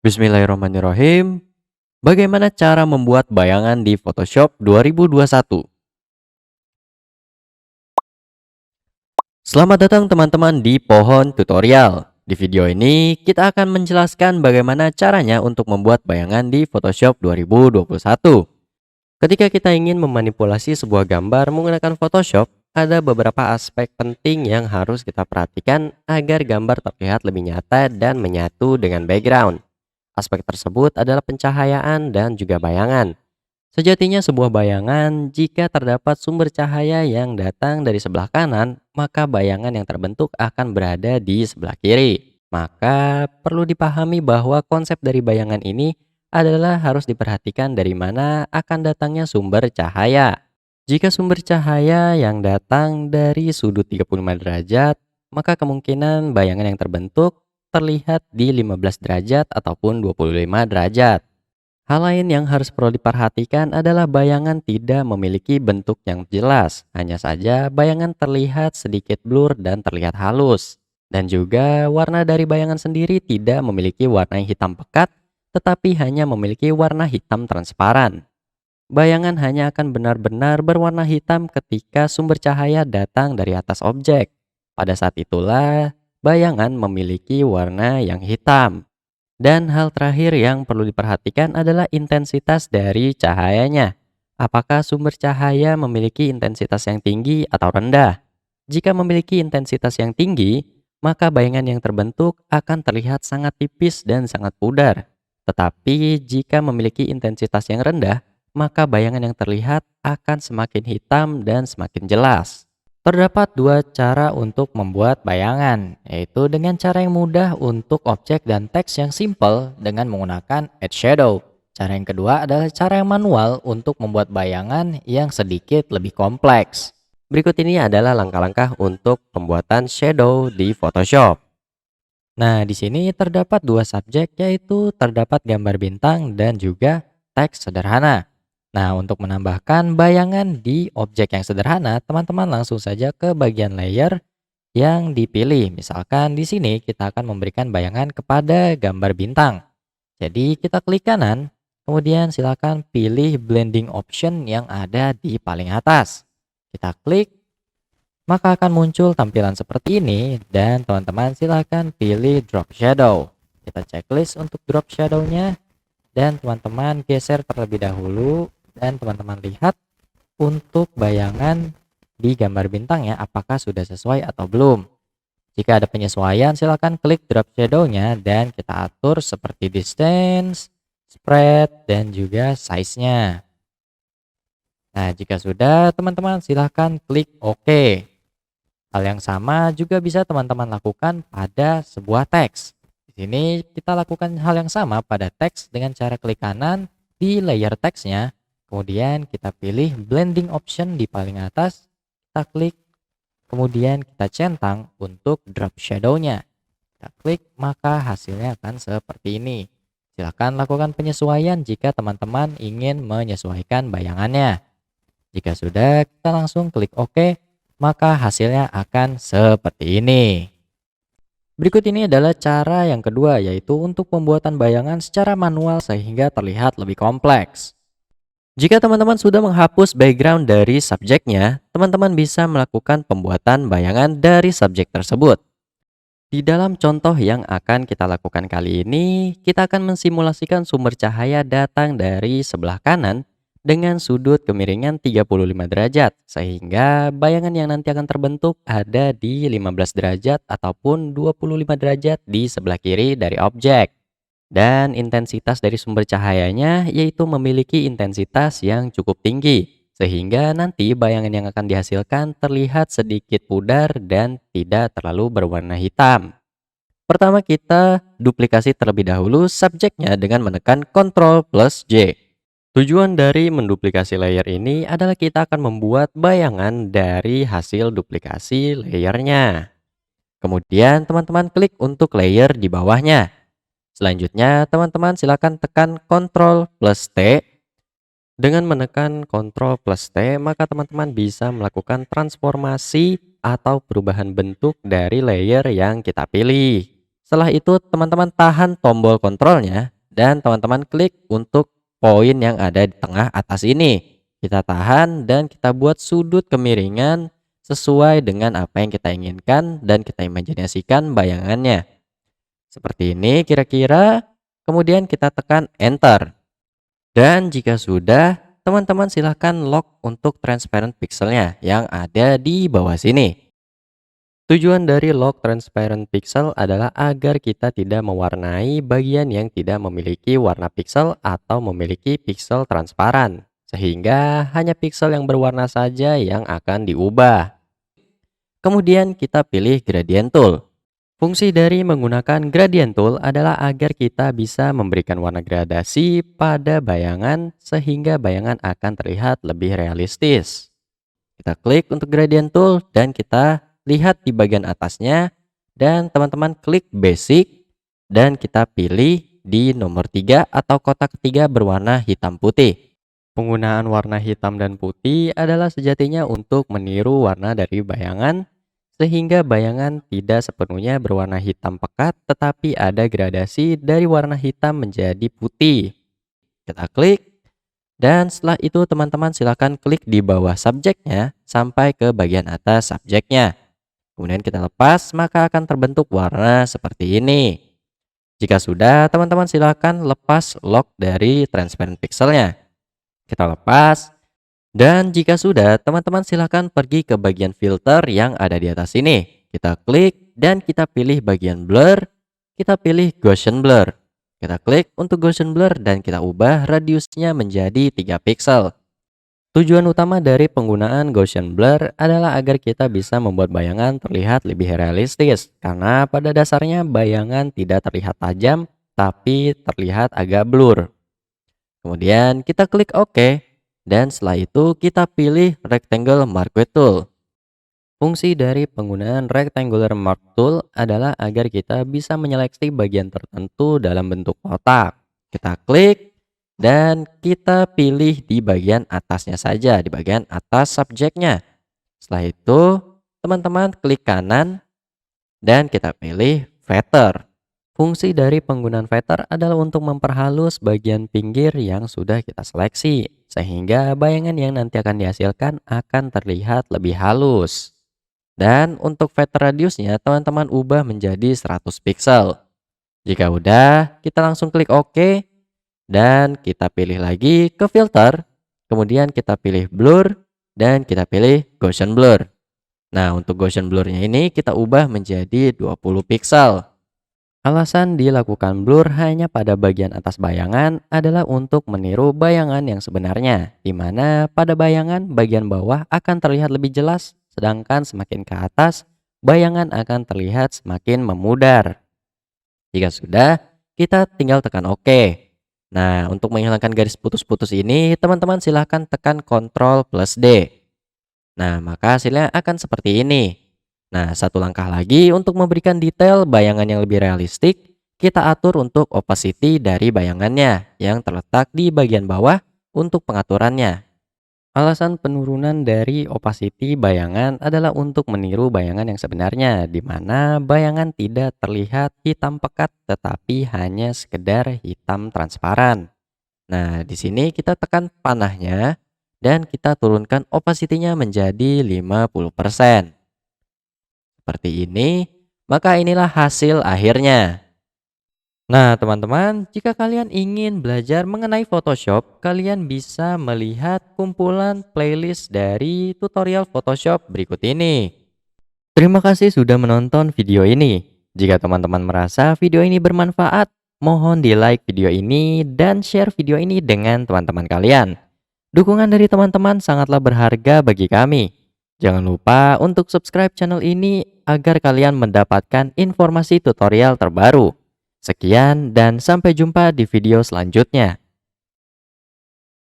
Bismillahirrahmanirrahim. Bagaimana cara membuat bayangan di Photoshop 2021? Selamat datang teman-teman di Pohon Tutorial. Di video ini kita akan menjelaskan bagaimana caranya untuk membuat bayangan di Photoshop 2021. Ketika kita ingin memanipulasi sebuah gambar menggunakan Photoshop, ada beberapa aspek penting yang harus kita perhatikan agar gambar terlihat lebih nyata dan menyatu dengan background. Aspek tersebut adalah pencahayaan dan juga bayangan. Sejatinya sebuah bayangan, jika terdapat sumber cahaya yang datang dari sebelah kanan, maka bayangan yang terbentuk akan berada di sebelah kiri. Maka perlu dipahami bahwa konsep dari bayangan ini adalah harus diperhatikan dari mana akan datangnya sumber cahaya. Jika sumber cahaya yang datang dari sudut 35 derajat, maka kemungkinan bayangan yang terbentuk terlihat di 15 derajat ataupun 25 derajat. Hal lain yang harus perlu diperhatikan adalah bayangan tidak memiliki bentuk yang jelas. Hanya saja bayangan terlihat sedikit blur dan terlihat halus. Dan juga warna dari bayangan sendiri tidak memiliki warna yang hitam pekat, tetapi hanya memiliki warna hitam transparan. Bayangan hanya akan benar-benar berwarna hitam ketika sumber cahaya datang dari atas objek. Pada saat itulah bayangan memiliki warna yang hitam. Dan hal terakhir yang perlu diperhatikan adalah intensitas dari cahayanya. Apakah sumber cahaya memiliki intensitas yang tinggi atau rendah? Jika memiliki intensitas yang tinggi, maka bayangan yang terbentuk akan terlihat sangat tipis dan sangat pudar. Tetapi jika memiliki intensitas yang rendah, maka bayangan yang terlihat akan semakin hitam dan semakin jelas. Terdapat dua cara untuk membuat bayangan, yaitu dengan cara yang mudah untuk objek dan teks yang simple dengan menggunakan Add Shadow. Cara yang kedua adalah cara yang manual untuk membuat bayangan yang sedikit lebih kompleks. Berikut ini adalah langkah-langkah untuk pembuatan shadow di Photoshop. Nah, di sini terdapat dua subjek, yaitu terdapat gambar bintang dan juga teks sederhana. Nah, untuk menambahkan bayangan di objek yang sederhana, teman-teman langsung saja ke bagian layer yang dipilih. Misalkan di sini kita akan memberikan bayangan kepada gambar bintang. Jadi kita klik kanan, kemudian silakan pilih blending option yang ada di paling atas. Kita klik, maka akan muncul tampilan seperti ini dan teman-teman silakan pilih drop shadow. Kita checklist untuk drop shadow-nya dan teman-teman geser terlebih dahulu. Dan teman-teman lihat untuk bayangan di gambar bintangnya apakah sudah sesuai atau belum. Jika ada penyesuaian silakan klik drop shadow-nya dan kita atur seperti distance, spread, dan juga size-nya. Nah, jika sudah teman-teman silakan klik OK. Hal yang sama juga bisa teman-teman lakukan pada sebuah teks. Di sini kita lakukan hal yang sama pada teks dengan cara klik kanan di layer teksnya. Kemudian kita pilih blending option di paling atas, kita klik, kemudian kita centang untuk drop shadow-nya. Kita klik, maka hasilnya akan seperti ini. Silakan lakukan penyesuaian jika teman-teman ingin menyesuaikan bayangannya. Jika sudah, kita langsung klik OK, maka hasilnya akan seperti ini. Berikut ini adalah cara yang kedua, yaitu untuk pembuatan bayangan secara manual sehingga terlihat lebih kompleks. Jika teman-teman sudah menghapus background dari subjeknya, teman-teman bisa melakukan pembuatan bayangan dari subjek tersebut. Di dalam contoh yang akan kita lakukan kali ini, kita akan mensimulasikan sumber cahaya datang dari sebelah kanan dengan sudut kemiringan 35 derajat, sehingga bayangan yang nanti akan terbentuk ada di 15 derajat ataupun 25 derajat di sebelah kiri dari objek. Dan intensitas dari sumber cahayanya yaitu memiliki intensitas yang cukup tinggi, sehingga nanti bayangan yang akan dihasilkan terlihat sedikit pudar dan tidak terlalu berwarna hitam. Pertama kita duplikasi terlebih dahulu subjeknya dengan menekan Ctrl plus J. Tujuan dari menduplikasi layer ini adalah kita akan membuat bayangan dari hasil duplikasi layernya. Kemudian teman-teman klik untuk layer di bawahnya. Selanjutnya, teman-teman silakan tekan Ctrl plus T. Dengan menekan Ctrl plus T, maka teman-teman bisa melakukan transformasi atau perubahan bentuk dari layer yang kita pilih. Setelah itu, teman-teman tahan tombol kontrolnya dan teman-teman klik untuk poin yang ada di tengah atas ini. Kita tahan dan kita buat sudut kemiringan sesuai dengan apa yang kita inginkan dan kita imajinasikan bayangannya. Seperti ini kira-kira, kemudian kita tekan enter. Dan jika sudah, teman-teman silahkan lock untuk transparent pixelnya yang ada di bawah sini. Tujuan dari lock transparent pixel adalah agar kita tidak mewarnai bagian yang tidak memiliki warna pixel atau memiliki pixel transparan, sehingga hanya pixel yang berwarna saja yang akan diubah. Kemudian kita pilih gradient tool. Fungsi dari menggunakan gradient tool adalah agar kita bisa memberikan warna gradasi pada bayangan sehingga bayangan akan terlihat lebih realistis. Kita klik untuk gradient tool dan kita lihat di bagian atasnya dan teman-teman klik basic dan kita pilih di nomor 3 atau kotak ketiga berwarna hitam putih. Penggunaan warna hitam dan putih adalah sejatinya untuk meniru warna dari bayangan sehingga bayangan tidak sepenuhnya berwarna hitam pekat tetapi ada gradasi dari warna hitam menjadi putih. Kita klik. Dan setelah itu teman-teman silakan klik di bawah subjeknya sampai ke bagian atas subjeknya. Kemudian kita lepas, maka akan terbentuk warna seperti ini. Jika sudah, teman-teman silakan lepas lock dari transparent pixelnya. Kita lepas. Dan jika sudah, teman-teman silakan pergi ke bagian filter yang ada di atas ini. Kita klik dan kita pilih bagian blur. Kita pilih Gaussian blur. Kita klik untuk Gaussian blur dan kita ubah radiusnya menjadi 3 pixel. Tujuan utama dari penggunaan Gaussian blur adalah agar kita bisa membuat bayangan terlihat lebih realistis. Karena pada dasarnya bayangan tidak terlihat tajam, tapi terlihat agak blur. Kemudian kita klik OK. Dan setelah itu kita pilih Rectangle Marquee Tool. Fungsi dari penggunaan Rectangular Mark Tool adalah agar kita bisa menyeleksi bagian tertentu dalam bentuk kotak. Kita klik dan kita pilih di bagian atasnya saja, di bagian atas subjeknya. Setelah itu, teman-teman klik kanan dan kita pilih Feather. Fungsi dari penggunaan feather adalah untuk memperhalus bagian pinggir yang sudah kita seleksi, sehingga bayangan yang nanti akan dihasilkan akan terlihat lebih halus. Dan untuk feather radiusnya teman-teman ubah menjadi 100 pixel. Jika udah, kita langsung klik OK. Dan kita pilih lagi ke filter. Kemudian kita pilih blur. Dan kita pilih Gaussian blur. Nah, untuk Gaussian blurnya ini kita ubah menjadi 20 pixel. Alasan dilakukan blur hanya pada bagian atas bayangan adalah untuk meniru bayangan yang sebenarnya, di mana pada bayangan bagian bawah akan terlihat lebih jelas, sedangkan semakin ke atas bayangan akan terlihat semakin memudar. Jika sudah, kita tinggal tekan OK. Nah, untuk menghilangkan garis putus-putus ini, teman-teman silahkan tekan Ctrl+D. Nah, maka hasilnya akan seperti ini. Nah, satu langkah lagi untuk memberikan detail bayangan yang lebih realistik, kita atur untuk opacity dari bayangannya yang terletak di bagian bawah untuk pengaturannya. Alasan penurunan dari opacity bayangan adalah untuk meniru bayangan yang sebenarnya, di mana bayangan tidak terlihat hitam pekat tetapi hanya sekedar hitam transparan. Nah, di sini kita tekan panahnya dan kita turunkan opacity-nya menjadi 50%. Seperti ini, maka inilah hasil akhirnya. Nah, teman-teman, jika kalian ingin belajar mengenai Photoshop, kalian bisa melihat kumpulan playlist dari tutorial Photoshop berikut ini. Terima kasih sudah menonton video ini. Jika teman-teman merasa video ini bermanfaat, mohon di-like video ini dan share video ini dengan teman-teman kalian. Dukungan dari teman-teman sangatlah berharga bagi kami. Jangan lupa untuk subscribe channel ini agar kalian mendapatkan informasi tutorial terbaru. Sekian dan sampai jumpa di video selanjutnya.